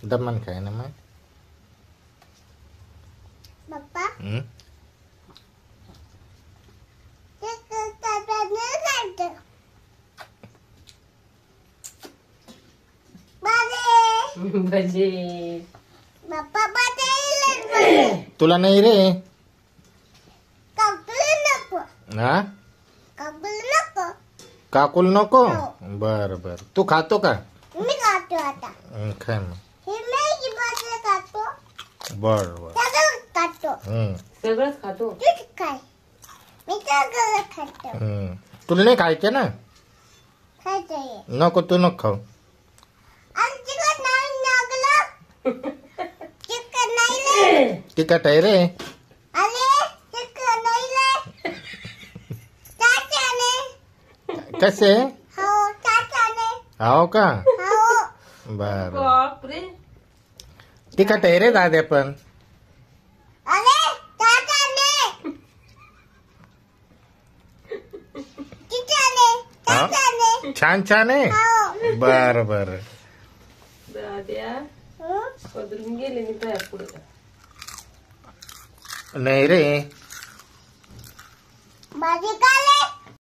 दमन खाय ना मग पप्पा भजे पप्पा तुला नाही रे नको हा नको काकुल नको बर बर तू खातो का मी खातो आता खाय मग हे मी बसले खातो बर बर सगळं खातो सगळंच खातो तू काय मी सगळं खातो तुला नाही खायचं ना खायचंय नको तू नको खाऊ आणि चिकन नाही लागलं चिकन नाही तिखट आहे रे आले चिकन नाही चाचाने कसे हो चाचाने हो का हो बर बापरे तिखट आहे रे दाद्या पण आले चाचाने चाचाने छान छान आहे हो बर बर दाद्या पदरून गेले मी तयार पुढे नाही रे भाजी खाले